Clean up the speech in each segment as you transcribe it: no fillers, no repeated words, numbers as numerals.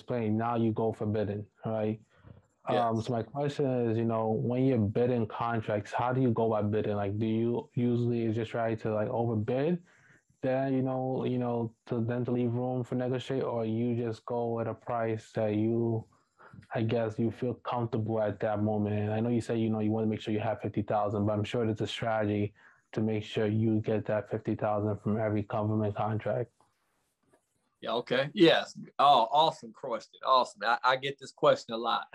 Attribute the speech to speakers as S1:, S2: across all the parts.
S1: explained, now you go for bidding, right?
S2: Yes.
S1: So my question is, when you're bidding contracts, how do you go by bidding? Like, do you usually is just try to like overbid, then to leave room for negotiate, or you just go with a price that I guess you feel comfortable at that moment? And I know you say you want to make sure you have 50,000, but I'm sure there's a strategy to make sure you get that 50,000 from every government contract.
S2: Yeah. Okay. Yes. Oh, awesome question. Awesome. I get this question a lot.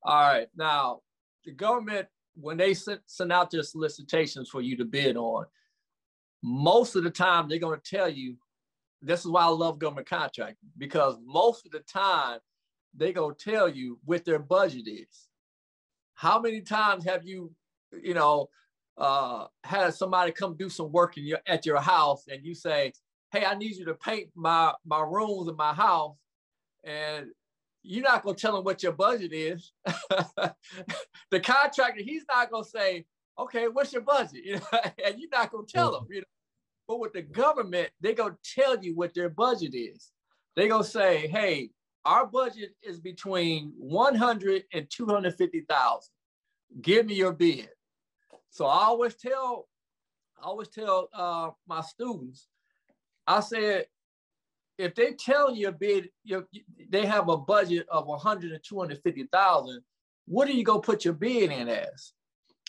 S2: All right. Now, the government, when they send out their solicitations for you to bid on, most of the time they're going to tell you, this is why I love government contracting, because most of the time they're going to tell you what their budget is. How many times have you, had somebody come do some work at your house and you say, hey, I need you to paint my rooms in my house, and you're not going to tell them what your budget is. The contractor, he's not going to say, okay, what's your budget? And you're not going to tell them. But with the government, they're going to tell you what their budget is. They're going to say, hey, our budget is between 100 and 250,000. Give me your bid. So I always tell my students, I said, if they tell you a bid, they have a budget of 100 and 250,000, what are you going to put your bid in as?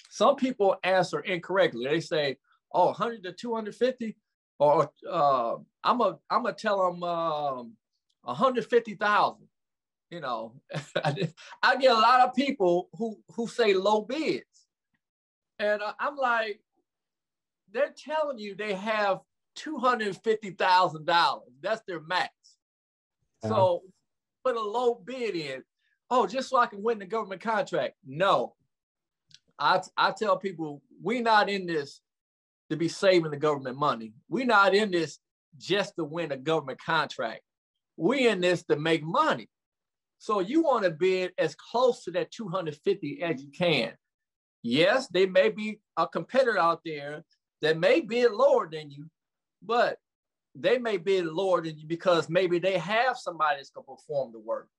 S2: Some people answer incorrectly. They say, oh, 100 to 250, or I'm gonna tell them 150,000. I get a lot of people who say low bids, and I'm like, they're telling you they have $250,000. That's their max. Yeah. So put a low bid in. Oh, just so I can win the government contract. No, I tell people, we're not in this to be saving the government money. We're not in this just to win a government contract. We're in this to make money. So you want to bid as close to that 250 as you can. Yes, there may be a competitor out there that may bid lower than you, but they may bid lower than you because maybe they have somebody that's going to perform the work.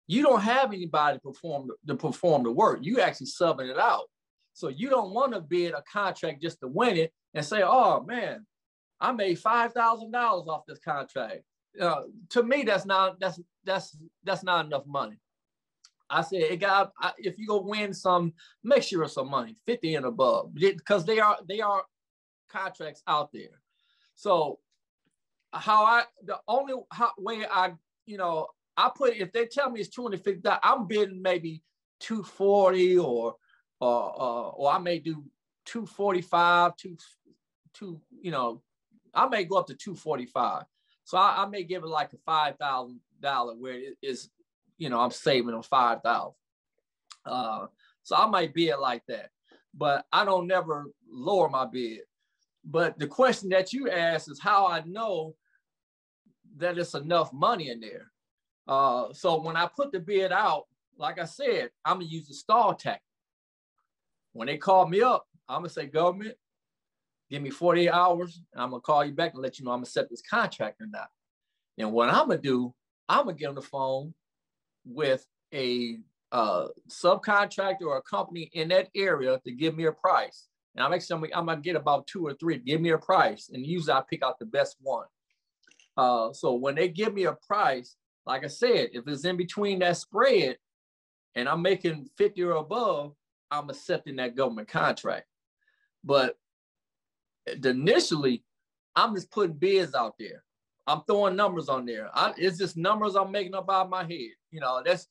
S2: You don't have anybody to perform the work. You actually subbing it out. So you don't want to bid a contract just to win it and say, oh man, I made $5,000 off this contract. To me, that's not enough money. I said, if you go win some, make sure it's some money, 50 and above, because they are contracts out there. So the only way I put it, if they tell me it's 250, I'm bidding maybe 240 or I may do 245, I may go up to 245. So I may give it like a $5,000 where it is, I'm saving them 5,000. So I might bid like that, but I don't never lower my bid. But the question that you asked is how I know that it's enough money in there. So when I put the bid out, like I said, I'm gonna use the stall tactic. When they call me up, I'm gonna say, government, give me 48 hours, and I'm gonna call you back and let you know I'm gonna accept this contract or not. And what I'm gonna do, I'm gonna get on the phone with a subcontractor or a company in that area to give me a price. And I'm gonna get about 2 or 3, give me a price, and usually I pick out the best one. So when they give me a price, like I said, if it's in between that spread and I'm making 50 or above, I'm accepting that government contract. But initially, I'm just putting bids out there. I'm throwing numbers on there. It's just numbers I'm making up out of my head. That's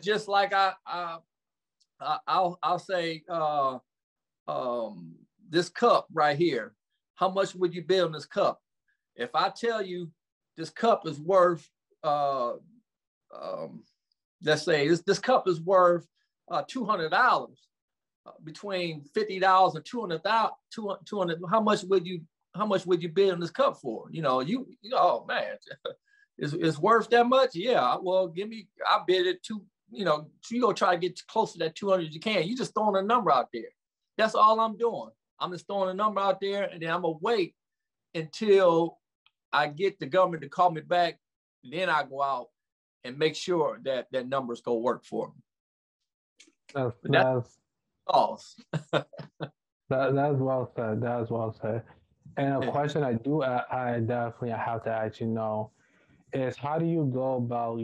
S2: just like I'll say this cup right here. How much would you bid on this cup? If I tell you this cup is worth, let's say this cup is worth $200. Between $50 and $200, how much would you bid on this cup for? Oh man, it's worth that much? Yeah, well, I bid it to, so you gonna try to get close to that 200 as you can. You just throwing a number out there. That's all I'm doing. I'm just throwing a number out there, and then I'm gonna wait until I get the government to call me back. Then I go out and make sure that that numbers go work for them.
S1: That's
S2: false.
S1: that's well said. That's well said. And a question I definitely have to ask is how do you go about,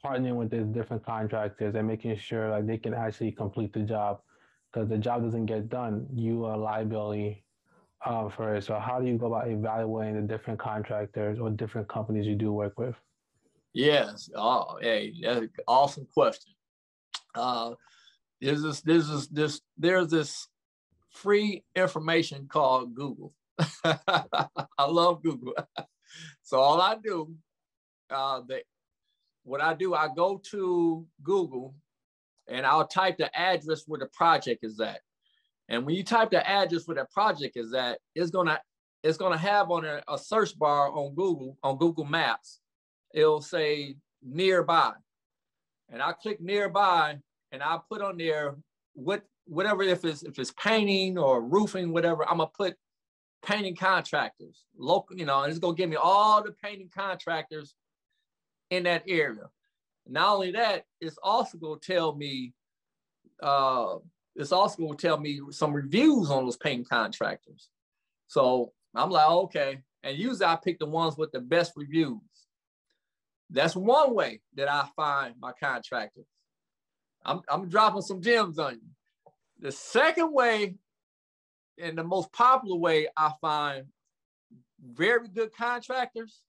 S1: partnering with these different contractors and making sure like they can actually complete the job? Because the job doesn't get done, you are liability for it. So how do you go about evaluating the different contractors or different companies you do work with?
S2: Yes. Oh, hey, that's an awesome question. There's this free information called Google. I love Google. So all I do, what I do, I go to Google and I'll type the address where the project is at. And when you type the address where the project is at, it's gonna have on a search bar on Google Maps, it'll say nearby. And I click nearby and I put on there whatever, if it's painting or roofing, whatever, I'm gonna put painting contractors, local, and it's gonna give me all the painting contractors in that area. Not only that, it's also gonna tell me some reviews on those painting contractors. So I'm like, okay. And usually I pick the ones with the best reviews. That's one way that I find my contractors. I'm dropping some gems on you. The second way, and the most popular way I find very good contractors,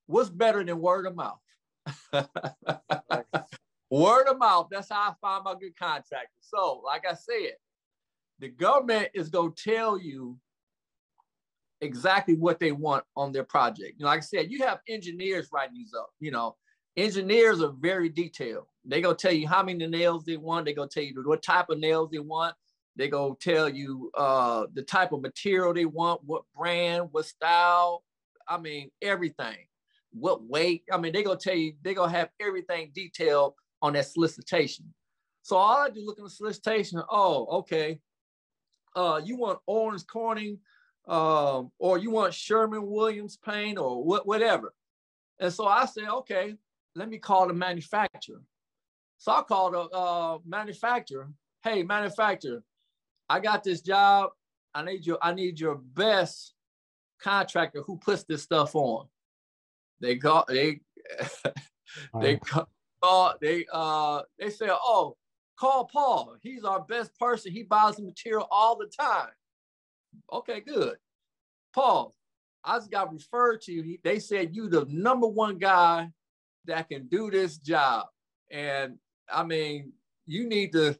S2: what's better than word of mouth? Word of mouth, that's how I find my good contractors. So, like I said, the government is going to tell you exactly what they want on their project. Like I said, you have engineers writing these up. Engineers are very detailed. They're going to tell you how many nails they want. They're going to tell you what type of nails they want. They're going to tell you the type of material they want, what brand, what style. I mean, everything. What weight. I mean, they're going to tell you, they're going to have everything detailed on that solicitation. So all I do, look at the solicitation. Oh, okay. You want Owens Corning, or you want Sherman-Williams paint, or whatever. And so I said, okay, let me call the manufacturer. So I called the manufacturer. Hey, manufacturer, I got this job. I need your best contractor who puts this stuff on. They say, oh, call Paul. He's our best person. He buys the material all the time. Okay, good. Paul, I just got referred to you. They said you the number one guy that can do this job. And I mean, you need to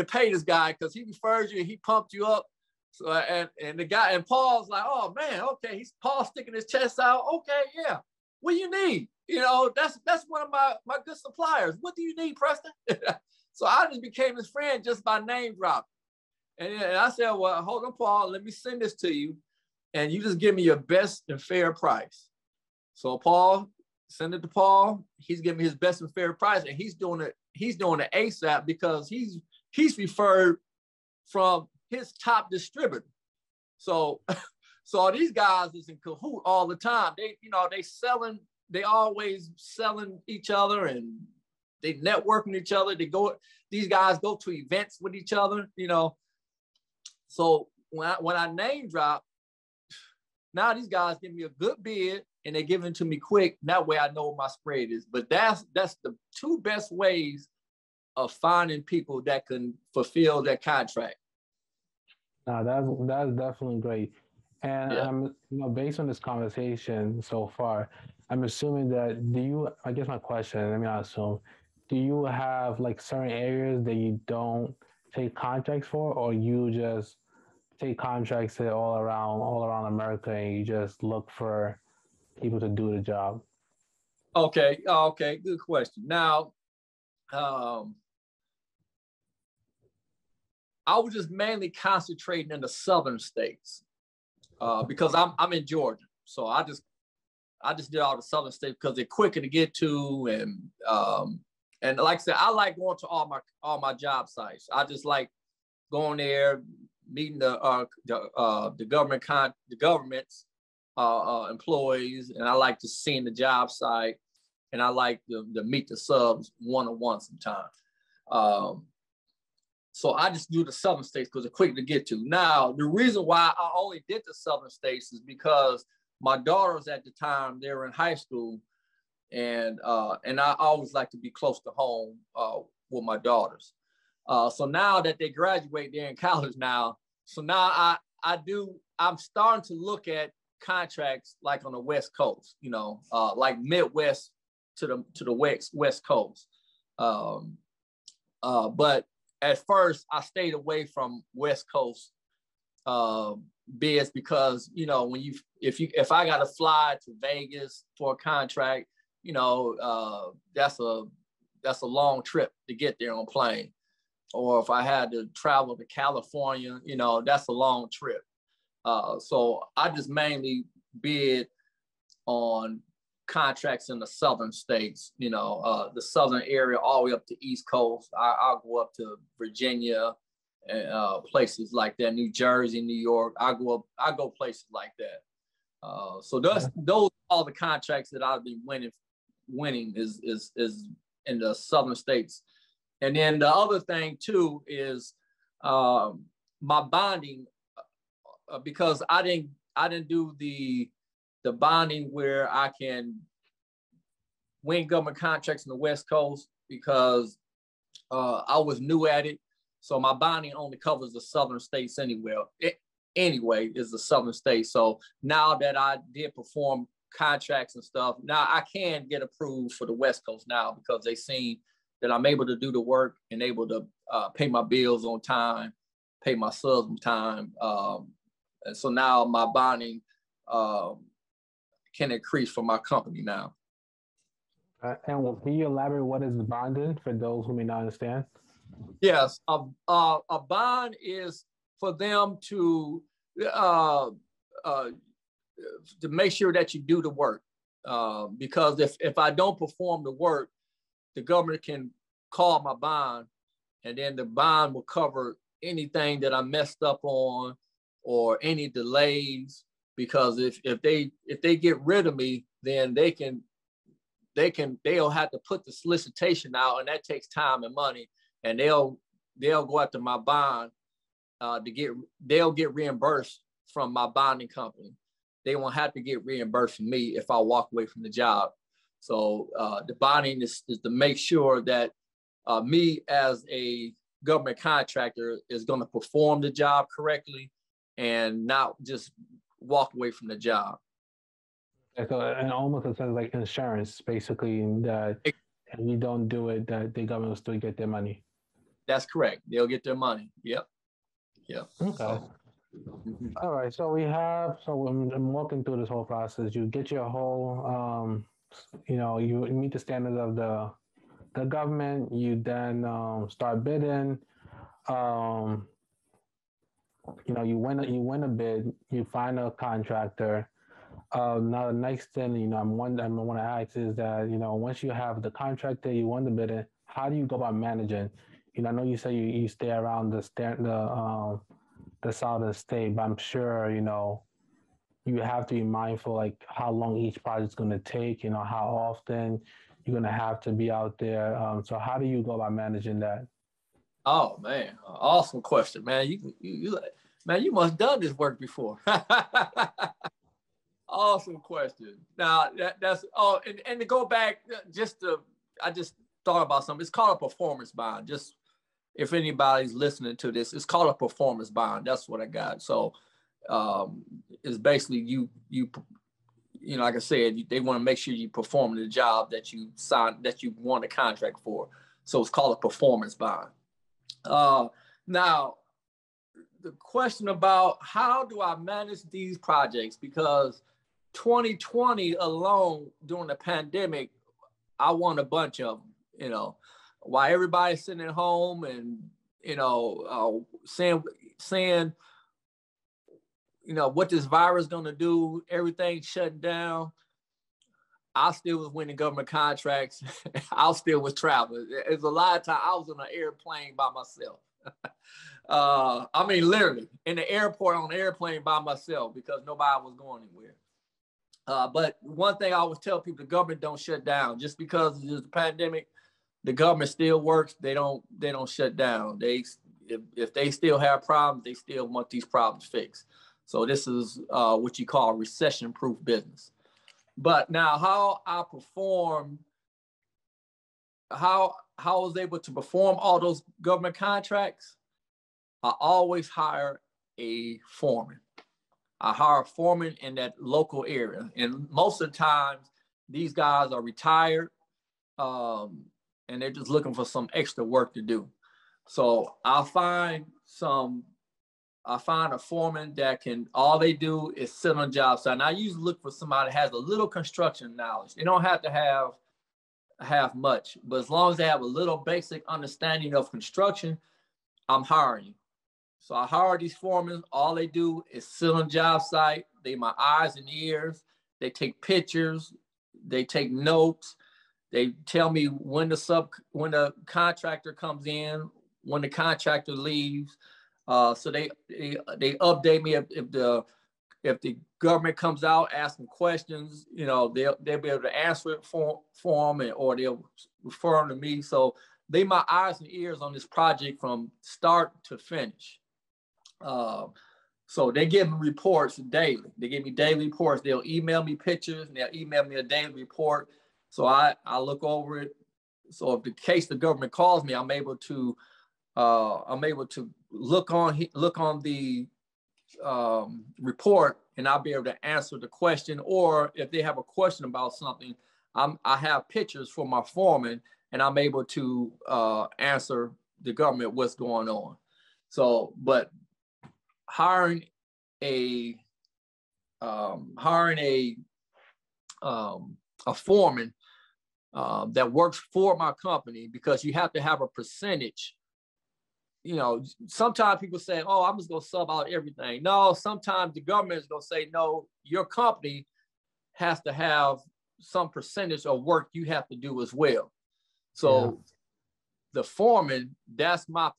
S2: pay this guy because he referred you, he pumped you up. So and Paul's like, oh man, okay, he's Paul sticking his chest out. Okay, yeah. What do you need? That's one of my good suppliers. What do you need, Preston? So I just became his friend just by name dropping. And I said, well, hold on, Paul, let me send this to you. And you just give me your best and fair price. So Paul, send it to Paul. He's giving me his best and fair price. And he's doing it ASAP because he's referred from his top distributor. So these guys is in cahoot all the time. They always selling each other and they networking each other. These guys go to events with each other, So when I name drop, now these guys give me a good bid and they give it to me quick. That way I know what my spread is. But that's the two best ways of finding people that can fulfill their contract.
S1: That's definitely great. And
S2: yeah.
S1: Based on this conversation so far, I'm assuming that I guess my question, let me assume, do you have like certain areas that you don't take contracts for, or you just take contracts all around America and you just look for people to do the job?
S2: Okay, good question. Now, I was just mainly concentrating in the southern states because I'm in Georgia, so I just did all the southern states because they're quicker to get to, and like I said, I like going to all my job sites. I just like going there, meeting the governments, employees, and I like to see in the job site, and I like to meet the subs one-on-one sometime. So I just do the southern states because they're quick to get to. Now, the reason why I only did the southern states is because my daughters at the time, they were in high school, and I always like to be close to home with my daughters. So now that they graduate, they're in college now. So now I'm starting to look at contracts like on the West Coast, you know, like Midwest to the West Coast. But at first I stayed away from West Coast bids because, you know, if I got to fly to Vegas for a contract, you know, that's a long trip to get there on plane. Or if I had to travel to California, you know, that's a long trip. So I just mainly bid on contracts in the southern states, you know, the southern area all the way up to East Coast. I'll go up to Virginia and places like that, New Jersey, New York. I go places like that. So those are all the contracts that I'll be winning is in the southern states. And then the other thing too is my bonding, because I didn't do the bonding where I can win government contracts in the West Coast because I was new at it. So my bonding only covers the southern states anyway, is the southern states. So now that I did perform contracts and stuff, now I can get approved for the West Coast now because they seen that I'm able to do the work and able to pay my bills on time, pay my subs on time. And so now my bonding can increase for my company now.
S1: And can you elaborate what is bonding for those who may not understand?
S2: Yes, a bond is for them to make sure that you do the work. Because if I don't perform the work, the government can call my bond, and then the bond will cover anything that I messed up on or any delays. Because if they get rid of me, then they'll have to put the solicitation out, and that takes time and money, and they'll go after my bond they'll get reimbursed from my bonding company. They won't have to get reimbursed from me if I walk away from the job. So the bonding is to make sure that me as a government contractor is going to perform the job correctly and not just walk away from the job.
S1: So, and almost a sense like insurance, basically, that if you don't do it, that the government will still get their money.
S2: That's correct. They'll get their money. Yep.
S1: Okay. So, all right. So I'm walking through this whole process. You get your whole, you meet the standards of the government. You then start bidding. You win a bid. You find a contractor. Now the next thing, I want to ask is that, once you have the contractor, you won the bidding, how do you go about managing? I know you say you stay around the southern state, but I'm sure, you have to be mindful, like how long each project's going to take, how often you're going to have to be out there. So how do you go about managing that?
S2: Oh man, awesome question, man. You must have done this work before. Awesome question. Now and to go back, I just thought about something. It's called a performance bond. Just if anybody's listening to this, it's called a performance bond. That's what I got. So it's basically you like I said, they want to make sure you perform the job that you signed, that you won a contract for. So it's called a performance bond. Now the question about how do I manage these projects, because 2020 alone during the pandemic, I won a bunch of them, while everybody's sitting at home and, saying, what this virus is going to do, everything shutting down. I still was winning government contracts. I still was traveling. There's a lot of time I was on an airplane by myself. Literally in the airport on the airplane by myself because nobody was going anywhere. But one thing I always tell people, the government don't shut down. Just because there's a pandemic, the government still works. They don't shut down. If they still have problems, they still want these problems fixed. So this is what you call recession-proof business. But now how I perform, how I was able to perform all those government contracts, I always hire a foreman. I hire a foreman in that local area. And most of the times, these guys are retired and they're just looking for some extra work to do. So I find a foreman that can, all they do is sit on a job site. And I usually look for somebody that has a little construction knowledge. They don't have to have much, but as long as they have a little basic understanding of construction, I'm hiring. So I hire these foremen. All they do is sit on a job site. They my eyes and ears. They take pictures. They take notes. They tell me when the contractor comes in, when the contractor leaves. So they update me if the government comes out asking questions. You know, they'll be able to answer it for them, or they'll refer them to me. So they my eyes and ears on this project from start to finish. So they give me reports daily. They give me daily reports. They'll email me pictures and they'll email me a daily report. So I look over it. So if the case the government calls me, I'm able to look on the report, and I'll be able to answer the question. Or if they have a question about something, I have pictures for my foreman, and I'm able to answer the government what's going on. So, but hiring a foreman that works for my company, because you have to have a percentage. You know, sometimes people say, oh, I'm just going to sub out everything. No, sometimes the government is going to say, no, your company has to have some percentage of work you have to do as well. So the foreman, that's my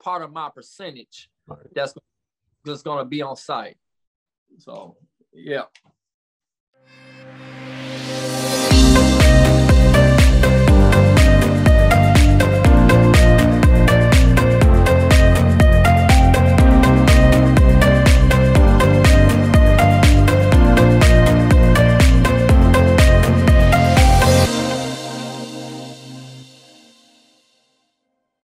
S2: part of my percentage. That's just going to be on site. So, yeah.